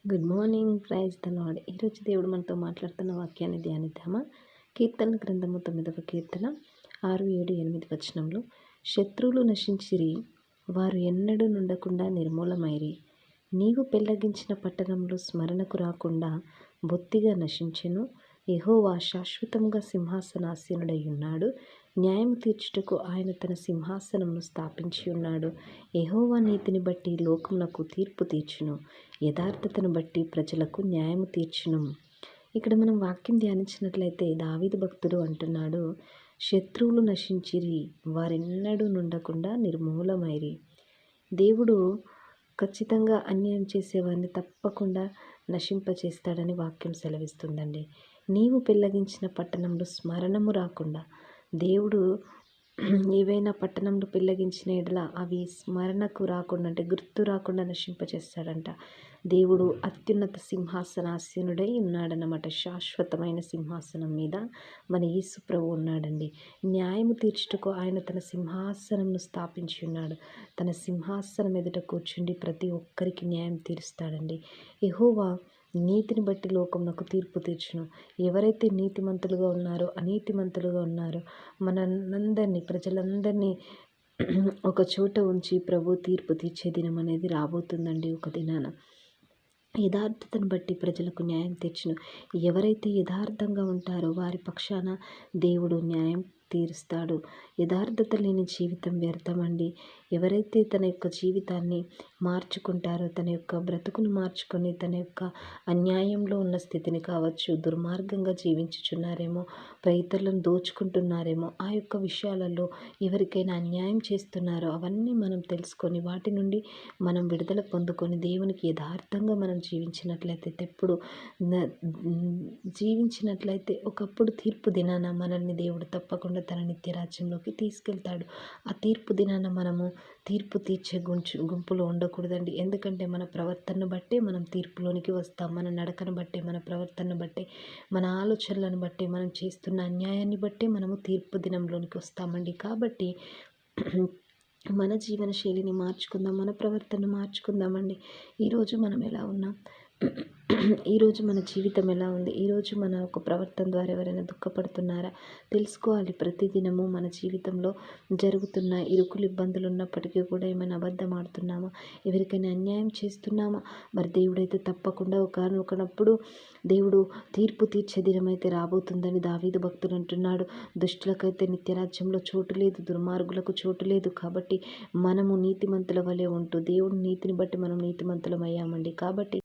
Good morning, praise the lord. ఈరోజు దేవుడు మనతో మాట్లాడుతున్న వాక్యాన్ని ధ్యానిద్దామా? కీర్తన గ్రంథము 9వ కీర్తన 6, 7, 8 వచనంలో, శత్రువులు నశించిరి, వారు ఎన్నడూ నుండకుండా నిర్మూలమైరి. నీవు పెళ్లగించిన పట్టణంలో స్మరణకు రాకుండా బొత్తిగా నశించెను. యెహోవా శాశ్వతంగా సింహాసనాసీనుడై ఉన్నాడు. న్యాయం తీర్చుటకు ఆయన తన సింహాసనమును స్థాపించి ఉన్నాడు. యెహోవా నీతిని బట్టి లోకమునకు తీర్పు తీర్చును, యథార్థతను బట్టి ప్రజలకు న్యాయము తీర్చును. ఇక్కడ మనం వాక్యం ధ్యానించినట్లయితే దావీదు భక్తుడు అంటున్నాడు, శత్రువులు నశించిరి, వారెన్నడూ నుండకుండా నిర్మూలమైరి. దేవుడు ఖచ్చితంగా అన్యాయం చేసేవారిని తప్పకుండా నశింపచేస్తాడని వాక్యం సెలవిస్తుందండి. నీవు పెళ్లగించిన పట్టణంలో స్మరణము రాకుండా, దేవుడు ఏవైనా పట్టణంలో పెళ్లగించిన ఎడల అవి స్మరణకు రాకుండా, అంటే గుర్తు రాకుండా నశింపచేస్తాడంట. దేవుడు అత్యున్నత సింహాసనాసీనుడై ఉన్నాడన్నమాట. శాశ్వతమైన సింహాసనం మీద మన యేసు ప్రభువు ఉన్నాడండి. న్యాయము తీర్చుటకు ఆయన తన సింహాసనంను స్థాపించి ఉన్నాడు. తన సింహాసనం ఎదుట కూర్చుండి ప్రతి ఒక్కరికి న్యాయం తీరుస్తాడండి. యెహోవా నీతిని బట్టి లోకమునకు తీర్పు తీర్చును. ఎవరైతే నీతిమంతులుగా ఉన్నారో, అనీతిమంతులుగా ఉన్నారో, మనందరినీ, ప్రజలందరినీ ఒక చోట ఉంచి ప్రభు తీర్పు తీర్చే దినం అనేది రాబోతుందండి. ఒక దినాన యథార్థతను బట్టి ప్రజలకు న్యాయం తీర్చును. ఎవరైతే యథార్థంగా ఉంటారో వారి పక్షాన దేవుడు న్యాయం తీరుస్తాడు. యథార్థత లేని జీవితం వ్యర్థమండి. ఎవరైతే తన యొక్క జీవితాన్ని మార్చుకుంటారో, తన యొక్క బ్రతుకును మార్చుకొని తన యొక్క అన్యాయంలో ఉన్న స్థితిని కావచ్చు, దుర్మార్గంగా జీవించుచున్నారేమో, ఇతరులను దోచుకుంటున్నారేమో, ఆ యొక్క విషయాలలో ఎవరికైనా అన్యాయం చేస్తున్నారో అవన్నీ మనం తెలుసుకొని వాటి నుండి మనం విడుదల పొందుకొని దేవునికి యథార్థంగా మనం జీవించినట్లయితే ఒకప్పుడు తీర్పు దినాన మనల్ని దేవుడు తప్పకుండా తన నిత్య రాజ్యంలోకి తీసుకెళ్తాడు. ఆ తీర్పు దినాన మనము తీర్పు తీర్చే గుంపులో ఉండకూడదండి. ఎందుకంటే మన ప్రవర్తనను బట్టే మనం తీర్పులోనికి వస్తాం. మన నడకను బట్టే, మన ప్రవర్తనను బట్టే, మన ఆలోచనలను బట్టే, మనం చేస్తున్న అన్యాయాన్ని బట్టే మనము తీర్పు దినంలోనికి వస్తామండి. కాబట్టి మన జీవన శైలిని మార్చుకుందాం, మన ప్రవర్తన మార్చుకుందామండి. ఈరోజు మనం ఎలా ఉన్నాం, ఈరోజు మన జీవితం ఎలా ఉంది, ఈరోజు మన ఒక ప్రవర్తన ద్వారా ఎవరైనా దుఃఖపడుతున్నారా తెలుసుకోవాలి. ప్రతిదినము మన జీవితంలో జరుగుతున్న ఇరుకులు, ఇబ్బందులు ఉన్నప్పటికీ కూడా ఏమైనా అబద్ధం ఆడుతున్నామా, ఎవరికైనా అన్యాయం చేస్తున్నామా? మరి దేవుడైతే తప్పకుండా ఒకనప్పుడు దేవుడు తీర్పు తీర్చే దినమైతే రాబోతుందని దావీదు భక్తుడు అంటున్నాడు. దుష్టులకైతే నిత్యరాజ్యంలో చోటు లేదు, దుర్మార్గులకు చోటు లేదు. కాబట్టి మనము నీతిమంతుల వలె ఉంటూ, దేవుడి నీతిని బట్టి మనం నీతిమంతులం అయ్యామండి. కాబట్టి